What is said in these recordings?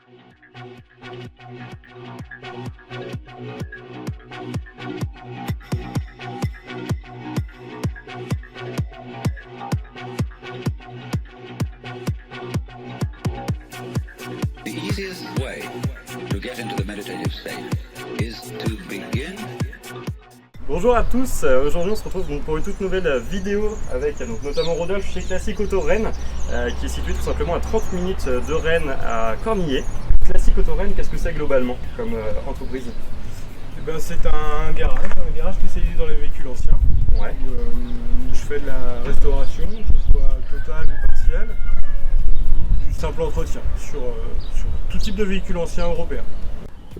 The easiest way to get into the meditative state is to begin. Bonjour à tous, aujourd'hui on se retrouve donc pour une toute nouvelle vidéo avec donc, notamment Rodolphe chez Classic Auto Rennes qui est situé tout simplement à 30 minutes de Rennes à Cornillé. Classic Auto Rennes, qu'est-ce que c'est globalement comme entreprise? C'est un garage spécialisé dans les véhicules anciens. Ouais. Où je fais de la restauration, que ce soit totale ou partielle, du simple entretien sur tout type de véhicules anciens européens.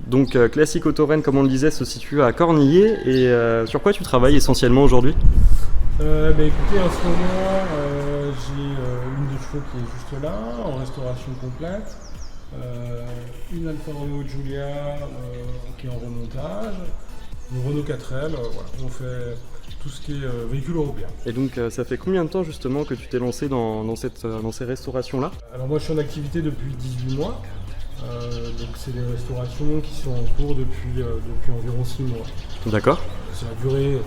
Donc Classic Auto Rennes, comme on le disait, se situe à Cornillé et sur quoi tu travailles essentiellement aujourd'hui? Écoutez, en ce moment j'ai une de chevaux qui est juste là, en restauration complète. Une Alfa Romeo Giulia qui est en remontage, une Renault 4L, voilà. On fait tout ce qui est véhicule européen. Et donc ça fait combien de temps justement que tu t'es lancé dans ces restaurations-là? Alors moi je suis en activité depuis 18 mois, donc c'est des restaurations qui sont en cours depuis environ 6 mois. D'accord. C'est la durée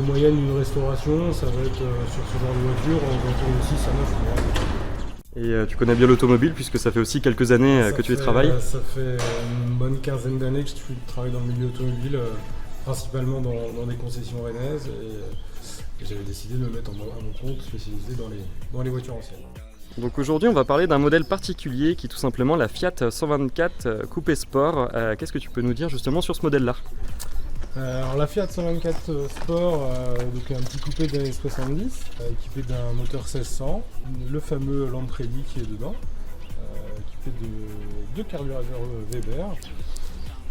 moyenne d'une restauration, ça va être sur ce genre de voiture entre 6 à 9 mois. Et tu connais bien l'automobile puisque ça fait aussi quelques années que tu y travailles? Ça fait une bonne quinzaine d'années que je travaille dans le milieu automobile, principalement dans des concessions rennaises, et j'avais décidé de me mettre à mon compte spécialisé dans les voitures anciennes. Donc aujourd'hui on va parler d'un modèle particulier qui est tout simplement la Fiat 124 Coupé Sport. Qu'est-ce que tu peux nous dire justement sur ce modèle-là? Alors la Fiat 124 Sport, donc un petit coupé des années 70, équipé d'un moteur 1600, le fameux Lampredi qui est dedans, équipé de deux carburateurs Weber,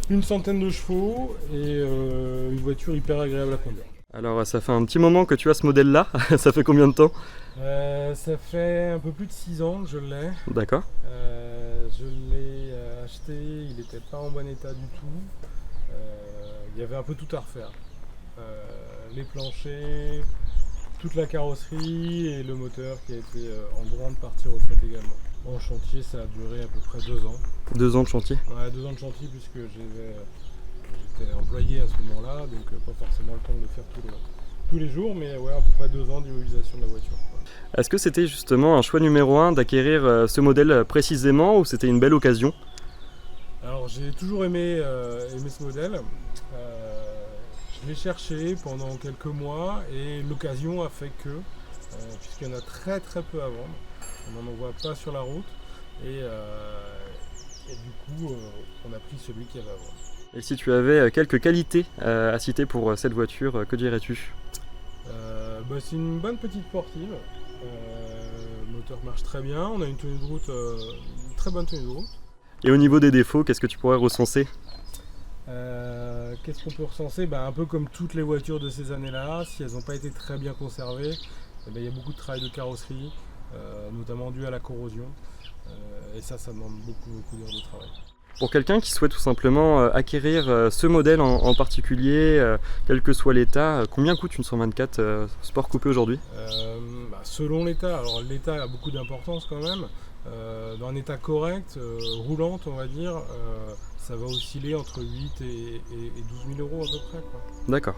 une centaine de chevaux et une voiture hyper agréable à conduire. Alors ça fait un petit moment que tu as ce modèle-là, ça fait combien de temps? Ça fait un peu plus de 6 ans que je l'ai. D'accord. Je l'ai acheté, il n'était pas en bon état du tout. Il y avait un peu tout à refaire. Les planchers, toute la carrosserie et le moteur qui a été en grande partie refait également. En chantier, ça a duré à peu près 2 ans. 2 ans de chantier? Ouais, 2 ans de chantier puisque j'étais employé à ce moment-là, donc pas forcément le temps de le faire tous les jours, mais ouais, à peu près 2 ans d'immobilisation de la voiture. Ouais. Est-ce que c'était justement un choix numéro 1 d'acquérir ce modèle précisément ou c'était une belle occasion? Alors j'ai toujours aimé ce modèle. Je l'ai cherché pendant quelques mois et l'occasion a fait que, puisqu'il y en a très très peu à vendre, on n'en voit pas sur la route et du coup on a pris celui qu'il y avait à vendre. Et si tu avais quelques qualités à citer pour cette voiture, que dirais-tu? C'est une bonne petite sportive, le moteur marche très bien, on a une tenue de route, une très bonne tenue de route. Et au niveau des défauts, qu'est-ce que tu pourrais recenser? Qu'est-ce qu'on peut recenser? Un peu comme toutes les voitures de ces années-là, si elles n'ont pas été très bien conservées, il y a beaucoup de travail de carrosserie, notamment dû à la corrosion, et ça demande beaucoup d'heures de travail. Pour quelqu'un qui souhaite tout simplement acquérir ce modèle en particulier, quel que soit l'état, combien coûte une 124 Sport Coupé aujourd'hui? Selon l'état, alors l'état a beaucoup d'importance quand même. Dans un état correct, roulante on va dire, ça va osciller entre 8 et 12 000 euros à peu près. D'accord.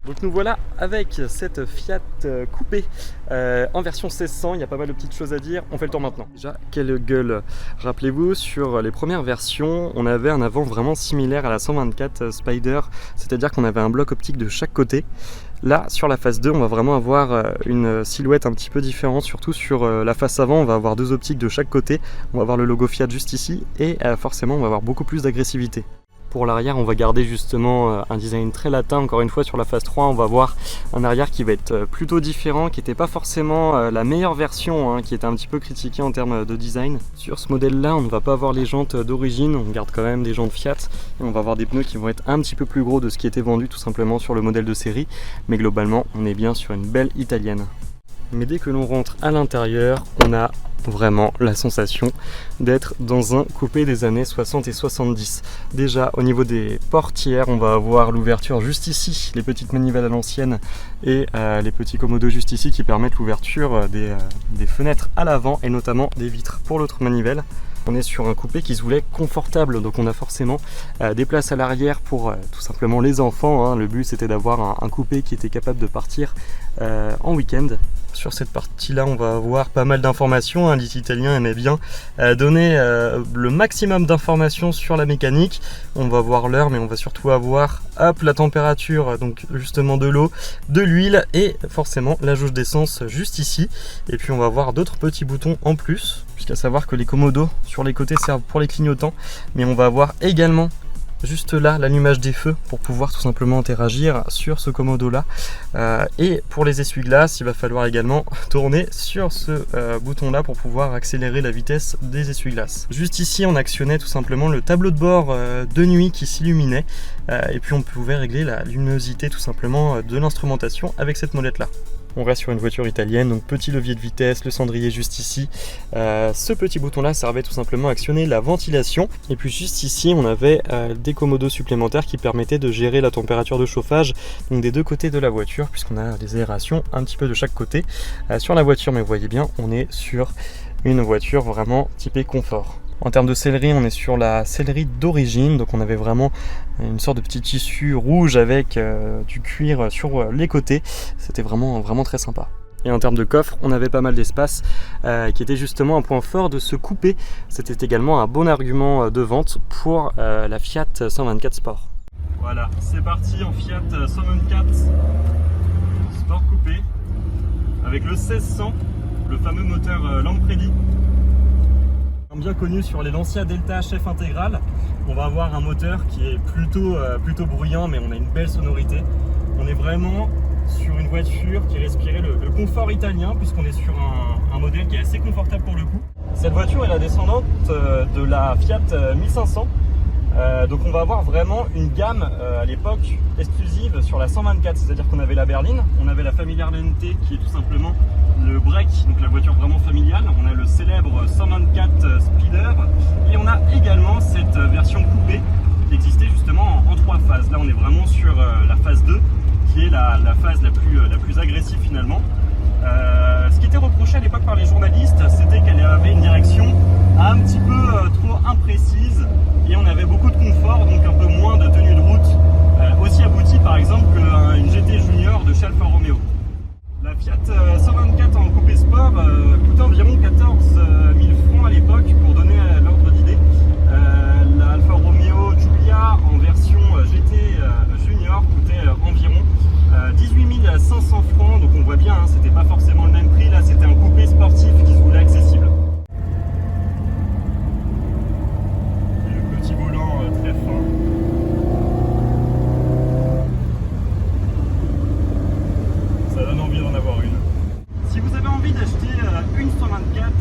Donc nous voilà avec cette Fiat Coupé en version 1600, il y a pas mal de petites choses à dire, on fait le tour maintenant. Déjà, quelle gueule! Rappelez-vous, sur les premières versions, on avait un avant vraiment similaire à la 124 Spider, c'est-à-dire qu'on avait un bloc optique de chaque côté. Là, sur la face 2, on va vraiment avoir une silhouette un petit peu différente, surtout sur la face avant, on va avoir 2 optiques de chaque côté, on va avoir le logo Fiat juste ici, et forcément on va avoir beaucoup plus d'agressivité. Pour l'arrière, on va garder justement un design très latin. Encore une fois, sur la phase 3, on va voir un arrière qui va être plutôt différent, qui n'était pas forcément la meilleure version, qui était un petit peu critiquée en termes de design. Sur ce modèle-là, on ne va pas avoir les jantes d'origine, on garde quand même des jantes Fiat, et on va avoir des pneus qui vont être un petit peu plus gros de ce qui était vendu tout simplement sur le modèle de série. Mais globalement, on est bien sur une belle italienne. mais dès que l'on rentre à l'intérieur, on a vraiment la sensation d'être dans un coupé des années 60 et 70. Déjà au niveau des portières, on va avoir l'ouverture juste ici, les petites manivelles à l'ancienne et les petits commodos juste ici qui permettent l'ouverture des fenêtres à l'avant et notamment des vitres pour l'autre manivelle. On est sur un coupé qui se voulait confortable, donc on a forcément des places à l'arrière pour tout simplement les enfants, hein. Le but c'était d'avoir un coupé qui était capable de partir en week-end. Sur cette partie-là, on va avoir pas mal d'informations, hein. Les Italiens aimaient bien donner le maximum d'informations sur la mécanique. On va voir l'heure, mais on va surtout avoir la température, donc justement de l'eau, de l'huile et forcément la jauge d'essence juste ici. Et puis on va avoir d'autres petits boutons en plus, puisqu'à savoir que les commodos sur les côtés servent pour les clignotants, mais on va avoir également juste là l'allumage des feux pour pouvoir tout simplement interagir sur ce commodo là, et pour les essuie-glaces il va falloir également tourner sur ce bouton là pour pouvoir accélérer la vitesse des essuie-glaces. Juste ici on actionnait tout simplement le tableau de bord de nuit qui s'illuminait, et puis on pouvait régler la luminosité tout simplement de l'instrumentation avec cette molette là. On reste sur une voiture italienne, donc petit levier de vitesse, le cendrier juste ici. Ce petit bouton là servait tout simplement à actionner la ventilation. Et puis juste ici on avait des commodos supplémentaires qui permettaient de gérer la température de chauffage, donc des deux côtés de la voiture, puisqu'on a des aérations un petit peu de chaque côté sur la voiture. Mais vous voyez bien, on est sur une voiture vraiment typée confort. En termes de sellerie, on est sur la sellerie d'origine, donc on avait vraiment une sorte de petit tissu rouge avec du cuir sur les côtés. C'était vraiment très sympa. Et en termes de coffre, on avait pas mal d'espace qui était justement un point fort de ce coupé. C'était également un bon argument de vente pour la Fiat 124 Sport. Voilà, c'est parti en Fiat 124 Sport coupé avec le 1600, le fameux moteur Lampredi. Bien connu sur les Lancia Delta HF intégrale. On va avoir un moteur qui est plutôt bruyant, mais on a une belle sonorité. On est vraiment sur une voiture qui respirait le confort italien, puisqu'on est sur un modèle qui est assez confortable pour le coup. Cette voiture est la descendante de la Fiat 1500. Donc on va avoir vraiment une gamme à l'époque exclusive sur la 124, c'est-à-dire qu'on avait la berline, on avait la Familiarmente qui est tout simplement le break, donc la voiture vraiment familiale, on a le célèbre 124 Speeder et on a également cette version coupée qui existait justement en 3 phases. Là on est vraiment sur la phase 2 qui est la phase la plus agressive finalement. Ce qui était reproché à l'époque par les journalistes, c'était qu'elle avait une direction un petit peu trop imprécise et on avait beaucoup de confort, donc un peu moins de tenue de route, aussi aboutie par exemple qu'une GT Junior de chez Alfa Romeo. La Fiat 124 en coupé sport coûtait environ 14 000 francs à l'époque, pour donner l'ordre d'idée. La Alfa Romeo Giulia en version GT Junior coûtait environ 18 500 francs, donc on voit bien, hein, c'était pas forcément le même prix, là c'était un coupé sportif qui se voulait accessible. Et le petit volant très fin. Ça donne envie d'en avoir une. Si vous avez envie d'acheter une 124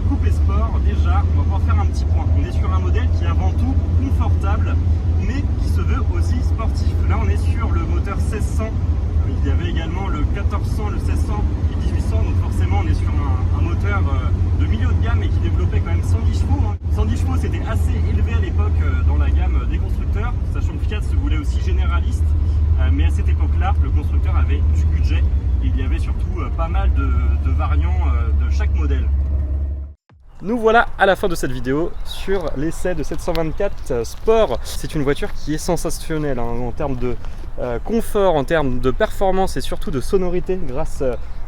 coupé sport, déjà on va pouvoir faire un petit point. On est sur un modèle qui est avant tout confortable, mais qui se veut aussi sportif. Là on est sur le moteur 1600. Il y avait également le 1400, le 1600 et 1800, donc forcément on est sur un moteur de milieu de gamme et qui développait quand même 110 chevaux. 110 chevaux c'était assez élevé à l'époque dans la gamme des constructeurs, sachant que Fiat se voulait aussi généraliste, mais à cette époque-là le constructeur avait du budget et il y avait surtout pas mal de variants de chaque modèle. Nous voilà à la fin de cette vidéo sur l'essai de cette 124 Sport. C'est une voiture qui est sensationnelle hein, en termes de confort, en termes de performance et surtout de sonorité grâce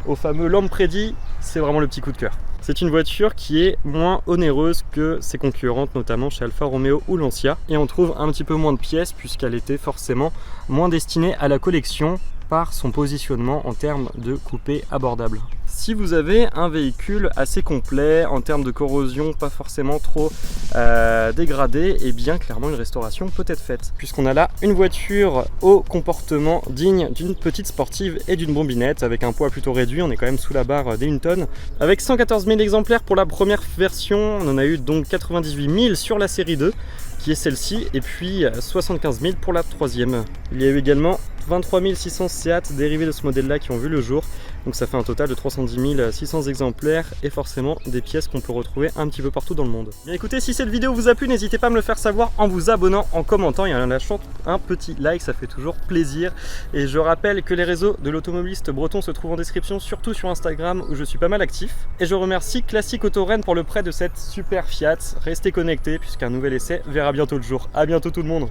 au fameux Lampredi. C'est vraiment le petit coup de cœur. C'est une voiture qui est moins onéreuse que ses concurrentes, notamment chez Alfa Romeo ou Lancia, et on trouve un petit peu moins de pièces puisqu'elle était forcément moins destinée à la collection par son positionnement en termes de coupé abordable. Si vous avez un véhicule assez complet en termes de corrosion, pas forcément trop dégradé, et bien clairement une restauration peut être faite, puisqu'on a là une voiture au comportement digne d'une petite sportive et d'une bombinette, avec un poids plutôt réduit. On est quand même sous la barre des 1 tonne, avec 114 000 exemplaires pour la première version. On en a eu donc 98 000 sur la série 2 qui est celle-ci, et puis 75 000 pour la troisième. Il y a eu également 23 600 Seat dérivés de ce modèle là qui ont vu le jour, Donc ça fait un total de 310 600 exemplaires et forcément des pièces qu'on peut retrouver un petit peu partout dans le monde. Bien écoutez, si cette vidéo vous a plu, n'hésitez pas à me le faire savoir en vous abonnant, en commentant et en lâchant un petit like, ça fait toujours plaisir. Et je rappelle que les réseaux de l'automobiliste breton se trouvent en description, surtout sur Instagram où je suis pas mal actif. Et je remercie Classic Auto Rennes pour le prêt de cette super Fiat. Restez connectés puisqu'un nouvel essai verra bientôt le jour. A bientôt tout le monde.